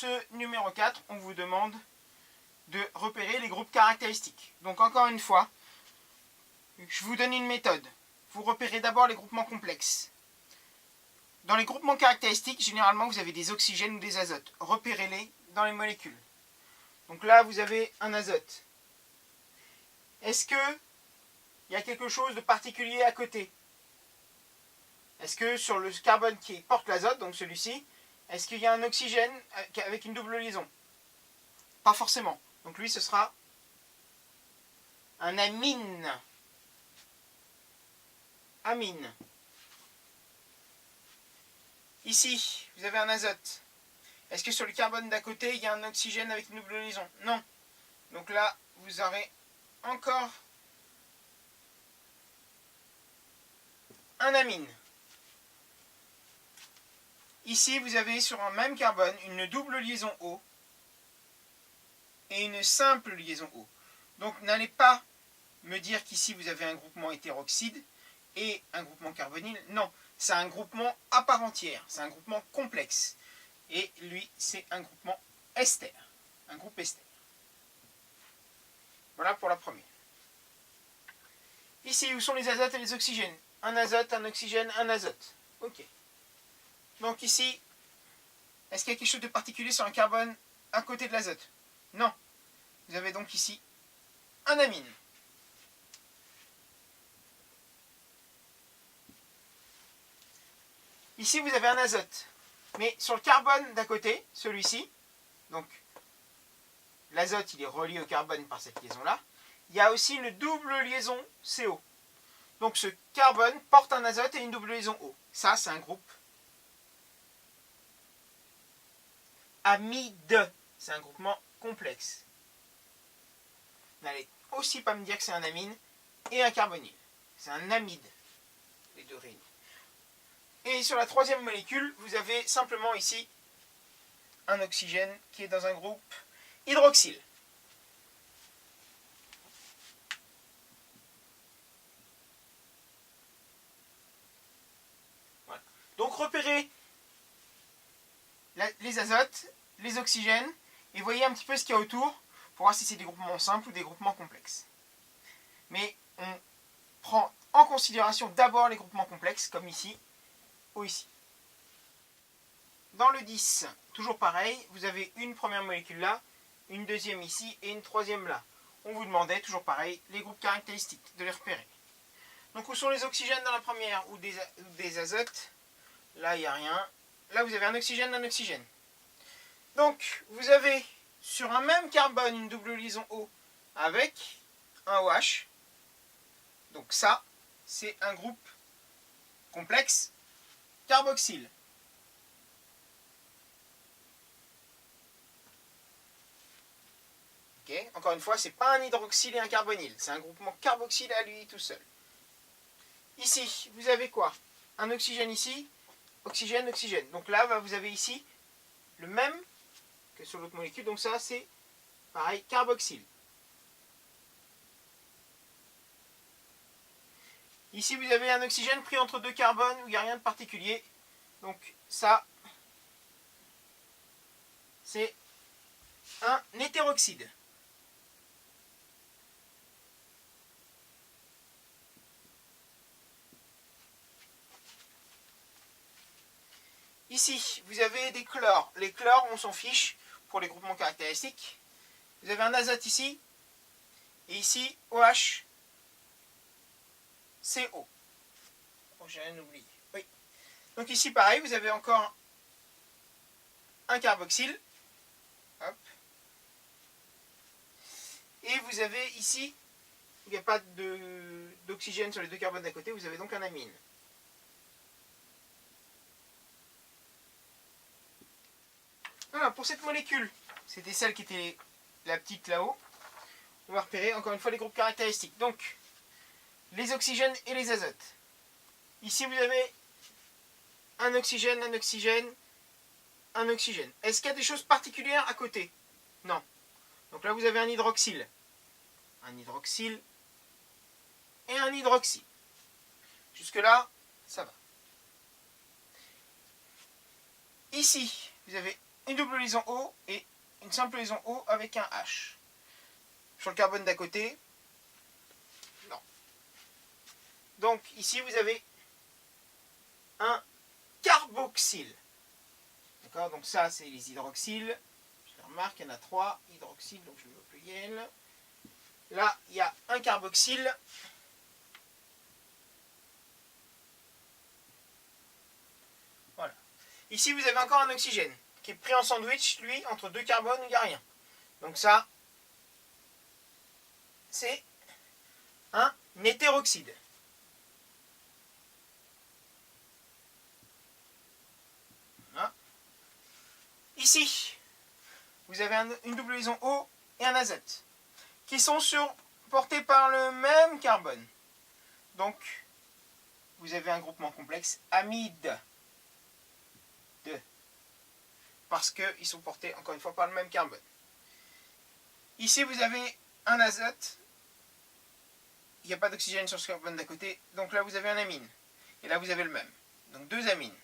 ce numéro 4, on vous demande de repérer les groupes caractéristiques. Donc encore une fois, je vous donne une méthode. Vous repérez d'abord les groupements complexes. Dans les groupements caractéristiques, généralement, vous avez des oxygènes ou des azotes. Repérez-les dans les molécules. Donc là, vous avez un azote. Est-ce qu'il y a quelque chose de particulier à côté? Est-ce que sur le carbone qui porte l'azote, donc celui-ci, est-ce qu'il y a un oxygène avec une double liaison? Pas forcément. Donc lui, ce sera un amine. Amine. Ici, vous avez un azote. Est-ce que sur le carbone d'à côté, il y a un oxygène avec une double liaison? Non. Donc là, vous aurez encore un amine. Ici, vous avez sur un même carbone une double liaison O et une simple liaison O. Donc n'allez pas me dire qu'ici vous avez un groupement hétéroxyde et un groupement carbonyle. Non, c'est un groupement à part entière, c'est un groupement complexe. Et lui, c'est un groupement ester, un groupe ester. Voilà pour la première. Ici, où sont les azotes et les oxygènes? Un azote, un oxygène, un azote. Ok. Donc ici, est-ce qu'il y a quelque chose de particulier sur un carbone à côté de l'azote? Non. Vous avez donc ici un amine. Ici, vous avez un azote. Mais sur le carbone d'à côté, celui-ci, donc l'azote, il est relié au carbone par cette liaison-là, il y a aussi une double liaison CO. Donc ce carbone porte un azote et une double liaison O. Ça, c'est un groupe amide. C'est un groupement complexe. N'allez aussi pas me dire que c'est un amine et un carbonyle. C'est un amide, les deux réunis. Et sur la troisième molécule, vous avez simplement ici un oxygène qui est dans un groupe hydroxyle. Voilà. Donc repérez les azotes, les oxygènes, et voyez un petit peu ce qu'il y a autour pour voir si c'est des groupements simples ou des groupements complexes. Mais on prend en considération d'abord les groupements complexes, comme ici ou ici. Dans le 10, toujours pareil, vous avez une première molécule là, une deuxième ici et une troisième là. On vous demandait, toujours pareil, les groupes caractéristiques, de les repérer. Donc où sont les oxygènes dans la première ou des azotes? Là, il n'y a rien. Là, vous avez un oxygène, un oxygène. Donc, vous avez sur un même carbone une double liaison O avec un OH. Donc ça, c'est un groupe complexe carboxyle. Okay. Encore une fois, ce n'est pas un hydroxyle et un carbonyle. C'est un groupement carboxyle à lui tout seul. Ici, vous avez quoi? Un oxygène ici, oxygène, oxygène. Donc là, vous avez ici le même que sur l'autre molécule. Donc ça, c'est pareil, carboxyle. Ici, vous avez un oxygène pris entre deux carbones où il n'y a rien de particulier. Donc ça, c'est un hétéroxyde. Ici, vous avez des chlores. Les chlores, on s'en fiche pour les groupements caractéristiques. Vous avez un azote ici, et ici, OH, CO. Oh, j'ai rien oublié. Oui. Donc ici, pareil, vous avez encore un carboxyle. Hop. Et vous avez ici, il n'y a pas d'oxygène sur les deux carbones d'à côté, vous avez donc un amine. Voilà, pour cette molécule, c'était celle qui était la petite là-haut. On va repérer encore une fois les groupes caractéristiques. Donc, les oxygènes et les azotes. Ici, vous avez un oxygène, un oxygène, un oxygène. Est-ce qu'il y a des choses particulières à côté? Non. Donc là, vous avez un hydroxyle. Un hydroxyle et un hydroxyle. Jusque-là, ça va. Ici, vous avez une double liaison O et une simple liaison O avec un H. Sur le carbone d'à côté, non. Donc ici vous avez un carboxyle. D'accord, donc ça c'est les hydroxyles. Je remarque, il y en a 3 hydroxyles, donc je le mets au pluriel. Là, il y a un carboxyle. Voilà. Ici, vous avez encore un oxygène qui est pris en sandwich, lui, entre deux carbones, il n'y a rien. Donc ça, c'est un hétéroxyde. Voilà. Ici, vous avez une double liaison O et un azote qui sont portés par le même carbone. Donc, vous avez un groupement complexe amide. Parce qu'ils sont portés, encore une fois, par le même carbone. Ici, vous avez un azote. Il n'y a pas d'oxygène sur ce carbone d'à côté. Donc là, vous avez un amine. Et là, vous avez le même. Donc, 2 amines.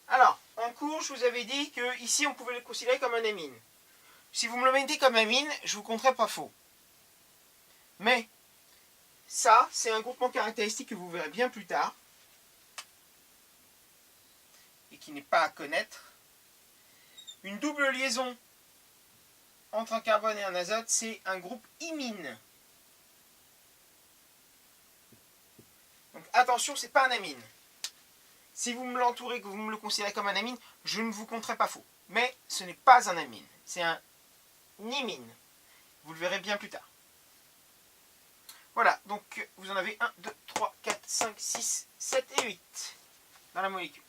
Alors, en cours, je vous avais dit que ici, on pouvait le considérer comme un amine. Si vous me le mettez comme amine, je vous compterai pas faux. Mais, ça, c'est un groupement caractéristique que vous verrez bien plus tard. Et qui n'est pas à connaître. Une double liaison entre un carbone et un azote, c'est un groupe imine. Donc attention, c'est pas un amine. Si vous me l'entourez, que vous me le considérez comme un amine, je ne vous compterai pas faux. Mais ce n'est pas un amine, c'est un imine. Vous le verrez bien plus tard. Voilà, donc vous en avez 1, 2, 3, 4, 5, 6, 7 et 8 dans la molécule.